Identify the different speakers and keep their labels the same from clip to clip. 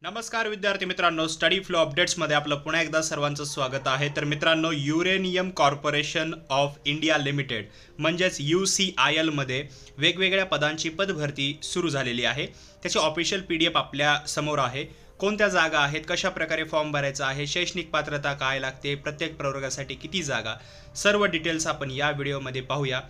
Speaker 1: नमस्कार विद्यार्थी मित्रांनो, स्टडी फ्लो अपडेट्समध्ये आपलं पुन्हा एकदा सर्वांचं स्वागत आहे। तर मित्रांनो, uranium corporation of India limited म्हणजेच UCIL मध्ये वेगवेगळ्या पदांची पदभरती सुरू झालेली आहे। त्याची ऑफिशियल PDF आपल्या समोर आहे। कोणत्या जागा आहेत, कशा प्रकारे फॉर्म भरायचा आहे, शैक्षणिक पात्रता काय लागते, प्रत्येक प्रवर्गासाठी किती जागा, सर्व डिटेल्स आपण या व्हिडिओमध्ये पाहूया।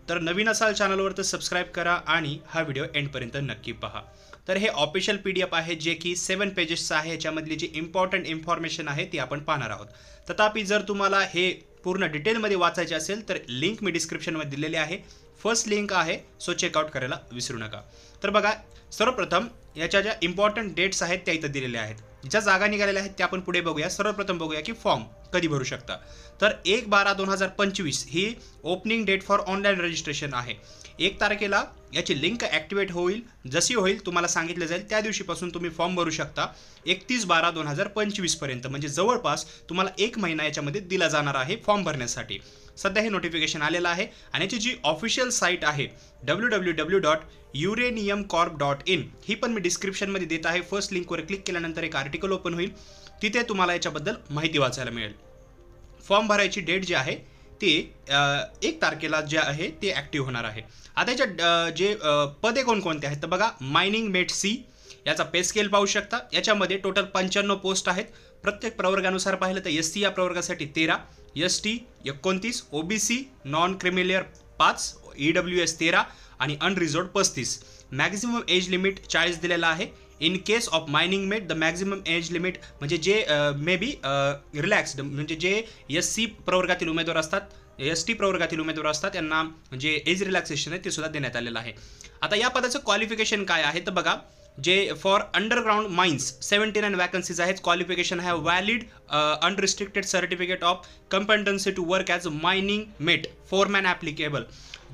Speaker 1: तर नवीन असाल चॅनलवर तर सबस्क्राइब करा आणि हा व्हिडिओ एंडपर्यंत नक्की पहा। तर हे ऑफिशियल PDF आहे जे की 7 पेजेसचं आहे। याच्यामधली जी इम्पॉर्टंट इन्फॉर्मेशन आहे ती आपण पाहणार आहोत। तथापि जर तुम्हाला हे पूर्ण डिटेलमध्ये वाचायचे असेल तर लिंक मी डिस्क्रिप्शनमध्ये दिलेली आहे। फर्स्ट लिंक आहे, सो चेकआउट करायला विसरू नका। तर बघा, सर्वप्रथम याच्या ज्या इम्पॉर्टंट डेट्स आहेत त्या इथं दिलेल्या आहेत। ज्या जागा निघालेल्या आहेत त्या आपण पुढे बघूया। सर्वप्रथम बघूया की फॉर्म कधी भरू शकता। तर 1/12/2025 ही opening date for online registration आहे। 1 तारखेला याची लिंक ॲक्टिवेट होईल। जशी होईल तुम्हाला सांगितलं जाईल त्या दिवशीपासून तुम्ही फॉर्म भरू शकता 31/12/2025 पर्यंत, म्हणजे जवळपास तुम्हाला 1 महिना याच्यामध्ये दिला जाणार आहे फॉर्म भरण्यासाठी। सध्या हे नोटिफिकेशन आलेलं आहे आणि याची जी ऑफिशियल साईट आहे www.uraniumcorp.in ही पण मी डिस्क्रिप्शनमध्ये देत आहे। फर्स्ट लिंकवर क्लिक केल्यानंतर एक आर्टिकल ओपन होईल, तिथे तुम्हाला याच्याबद्दल माहिती वाचायला मिळेल। फॉर्म भरायची डेट जी आहे ती 1 तारखेला जे आहे ते ॲक्टिव्ह होणार आहे। आता याच्या जे पदे कोणकोणते आहेत तर बघा, मायनिंग मेट सी याचा पे स्केल पाहू शकता। याच्यामध्ये टोटल 95 पोस्ट आहेत। प्रत्येक प्रवर्गानुसार पाहिलं तर SC या प्रवर्गासाठी 13, ST 29, OBC non creamy layer 5, EWS 13 आणि अनरिझर्व्ड 35। मॅक्झिमम एज लिमिट 40 दिलेला आहे। In case of mining mate the maximum age limit म्हणजे जे मे बी रिलॅक्स्ड, म्हणजे जे SC प्रवर्गातील उमेदवार असतात, ST प्रवर्गातील उमेदवार असतात त्यांना म्हणजे एज रिलॅक्सेशन आहे ते सुद्धा देण्यात आलेलं आहे। आता या पदाचं क्वालिफिकेशन काय आहे तर बघा, जे फॉर अंडरग्राउंड माइन्स 79 वॅकन्सीज आहेत। क्वालिफिकेशन आहे valid unrestricted certificate of competency to work as mining mate foreman applicable.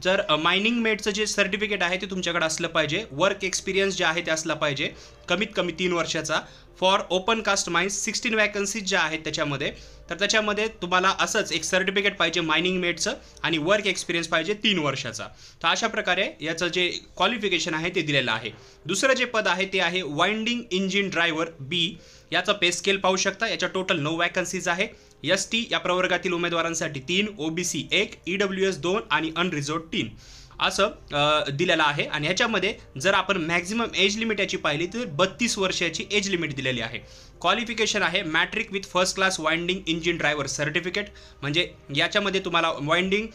Speaker 1: जर मायनिंग मेटचं जे सर्टिफिकेट आहे ते तुमच्याकडे असलं पाहिजे। वर्क एक्सपिरियन्स जे आहे ते असला पाहिजे कमीत कमी 3 वर्षाचा। For open cast mines 16 vacancies ज्या आहेत त्याच्यामध्ये, तर त्याच्यामध्ये तुम्हाला असंच एक सर्टिफिकेट पाहिजे मायनिंग मेटचं आणि वर्क एक्सपिरियन्स पाहिजे 3 वर्षाचा। तर अशा प्रकारे याचं जे क्वालिफिकेशन आहे ते दिलेलं आहे। दुसरं जे पद आहे ते आहे वाइंडिंग इंजिन ड्रायव्हर B याचा पे स्केल पाहू शकता। याच्या टोटल 9 वॅकन्सीज आहे। ST या प्रवर्गातील उमेदवारांसाठी 3, OBC 1, EWS 2 आणि अनरिझर्व्ड 3 असं दिलेलं आहे। आणि ह्याच्यामध्ये जर आपण मॅक्झिमम एज लिमिट याची पाहिली तर 32 वर्षाची एज लिमिट दिलेली आहे। क्वालिफिकेशन आहे matric with first class winding engine driver certificate, म्हणजे याच्यामध्ये तुम्हाला वाइंडिंग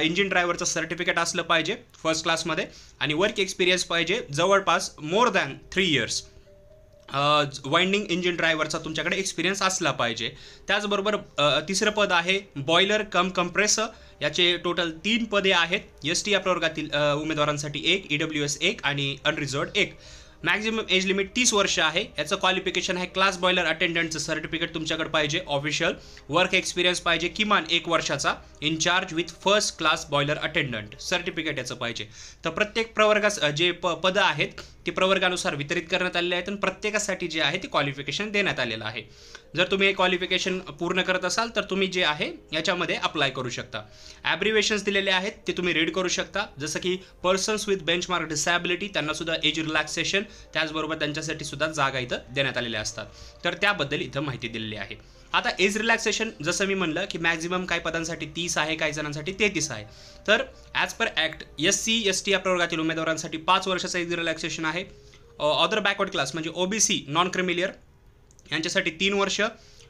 Speaker 1: इंजिन ड्रायव्हरचं सर्टिफिकेट असलं पाहिजे फर्स्ट क्लासमध्ये आणि वर्क एक्सपिरियन्स पाहिजे जवळपास more than 3 years. Winding engine ड्रायव्हरचा तुमच्याकडे एक्सपिरियन्स असला पाहिजे। त्याचबरोबर तिसरं पद आहे बॉयलर कम कंप्रेसर। याचे टोटल 3 पदे आहेत। ST या प्रवर्गातील उमेदवारांसाठी 1, EWS 1 आणि अनरिझर्व्ड 1। मॅक्झिमम एज लिमिट 30 वर्ष आहे। याचं क्वालिफिकेशन आहे क्लास बॉयलर अटेंडंटचं सर्टिफिकेट तुमच्याकडे पाहिजे ऑफिशियल। वर्क एक्सपिरियन्स पाहिजे किमान 1 वर्षाचा। In charge with first class boiler attendant certificate याचं पाहिजे। तर प्रत्येक प्रवर्गास जे पदं आहेत ती प्रवर्गानुसार वितरित करण्यात आलेले आहेत आणि प्रत्येकासाठी जे आहे ते क्वालिफिकेशन देण्यात आलेलं आहे। जर तुम्ही हे क्वालिफिकेशन पूर्ण करत असाल तर तुम्ही जे आहे याच्यामध्ये अप्लाय करू शकता। ॲब्रिव्हिएशन्स दिलेले आहेत ते तुम्ही रीड करू शकता, जसं की पर्सन्स विथ बेंचमार्क डिसॅबिलिटी त्यांना सुद्धा एज रिलॅक्सेशन, त्याचबरोबर त्यांच्यासाठी सुद्धा जागा इथं देण्यात आलेल्या असतात। तर त्याबद्दल इथं माहिती दिलेली आहे। आता एज रिलॅक्सेशन जसं मी म्हणलं की मॅक्झिमम काही पदांसाठी 30 आहे, काही जणांसाठी 33 आहे। तर as per act SC ST या प्रवर्गातील उमेदवारांसाठी 5 वर्षाचं एज रिलॅक्सेशन आहे। अदर बॅकवर्ड क्लास म्हणजे OBC नॉन क्रिमिलियर यांच्यासाठी 3 वर्ष।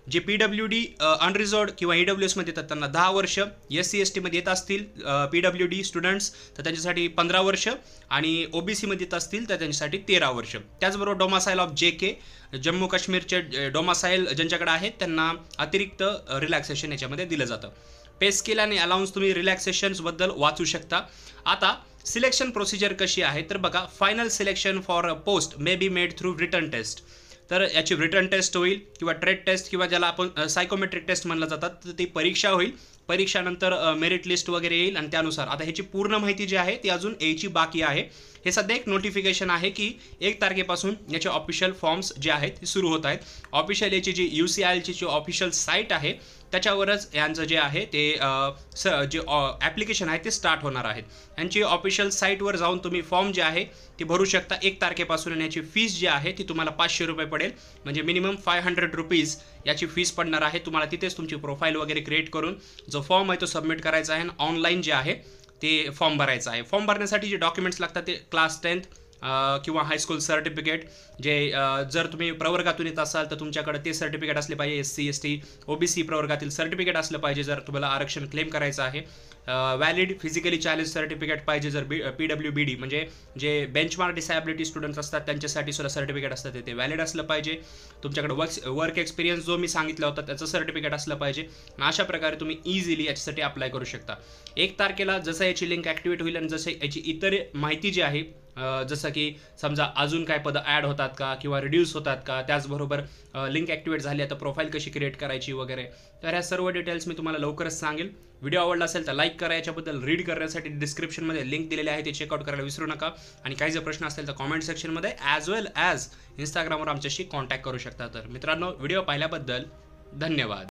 Speaker 1: जे PWD अनरिझर्व्ड किंवा EWS मध्ये येतात त्यांना 10 वर्ष। SC ST मध्ये येत असतील PWD स्टुडंट्स तर त्यांच्यासाठी 15 वर्ष आणि OBC मध्ये येत असतील तर त्यांच्यासाठी 13 वर्ष। त्याचबरोबर डोमासाईल ऑफ JK जम्मू काश्मीरचे डोमासाईल ज्यांच्याकडे आहेत त्यांना अतिरिक्त रिलॅक्सेशन याच्यामध्ये दिलं जातं। पे स्केल आणि अलाउन्स तुम्ही रिलॅक्सेशन्सबद्दल वाचू शकता। आता सिलेक्शन प्रोसिजर कशी आहे तर बघा, final selection for a post may be made through written test. तर याची रिटर्न टेस्ट होईल किंवा ट्रेड टेस्ट किंवा ज्याला आपण सायकोमेट्रिक टेस्ट म्हणलं जातात, तर ती परीक्षा होईल। परीक्षानंतर मेरिट लिस्ट वगैरे येईल आणि त्यानुसार आता ह्याची पूर्ण माहिती जी आहे ती अजून यायची बाकी आहे। हे सध्या एक नोटिफिकेशन आहे की 1 तारखेपासून याचे ऑफिशियल फॉर्म्स जे आहेत ते सुरू होत आहेत. ऑफिशियल याची जी UCILची जी ऑफिशियल साईट आहे त्याच्यावरच यांचं जे आहे ते जे ॲप्लिकेशन आहे ते स्टार्ट होणार आहेत. यांची ऑफिशियल साईटवर जाऊन तुम्ही फॉर्म जे आहे ते भरू शकता. 1 तारखेपासून आणि याची फीस जी आहे ती तुम्हाला 500 रुपये पडेल, म्हणजे मिनिमम 500 रुपीज याची फीस पडणार आहे. तुम्हाला तिथेच तुमची प्रोफाईल वगैरे क्रिएट करून जो फॉर्म आहे तो सबमिट करायचा आहे आणि ऑनलाईन जे आहे ते फॉर्म भरायचा आहे. फॉर्म भरण्यासाठी जे डॉक्युमेंट्स लागतात ते क्लास 10th किंवा हायस्कूल सर्टिफिकेट, जे जर तुम्ही प्रवर्गातून येत असाल तर तुमच्याकडे ते सर्टिफिकेट असले पाहिजे. SC ST OBC प्रवर्गातील सर्टिफिकेट असलं पाहिजे जर तुम्हाला आरक्षण क्लेम करायचं आहे. व्हॅलिड फिजिकली चॅलेंज सर्टिफिकेट पाहिजे जर PWBD म्हणजे जे बेंचमार्क डिसॅबिलिटी स्टुडंट्स असतात त्यांच्यासाठी सुद्धा सर्टिफिकेट असतं ते व्हॅलिड असलं पाहिजे. तुमच्याकडे वर्क एक्सपिरियन्स जो मी सांगितला होता त्याचं सर्टिफिकेट असलं पाहिजे. अशा प्रकारे तुम्ही इझिली याच्यासाठी अप्लाय करू शकता. 1 तारखेला जसं याची लिंक ॲक्टिवेट होईल आणि जसं याची इतर माहिती जी आहे जसं की समजा अजून काय पदं ॲड होतात का किंवा रिड्यूस होतात का, त्याचबरोबर लिंक ॲक्टिवेट झाली आता प्रोफाईल कशी क्रिएट करायची वगैरे, तर ह्या सर्व डिटेल्स मी तुम्हाला लवकरच सांगेल. व्हिडिओ आवडला असेल तर लाईक करा. याच्याबद्दल रीड करण्यासाठी डिस्क्रिप्शनमध्ये लिंक दिलेले आहे ते चेकआउट करायला विसरू नका. आणि काही जर प्रश्न असेल तर कॉमेंट सेक्शनमध्ये ॲज वेल ॲज इंस्टाग्रामवर आमच्याशी कॉन्टॅक्ट करू शकता. तर मित्रांनो, व्हिडिओ पाहिल्याबद्दल धन्यवाद.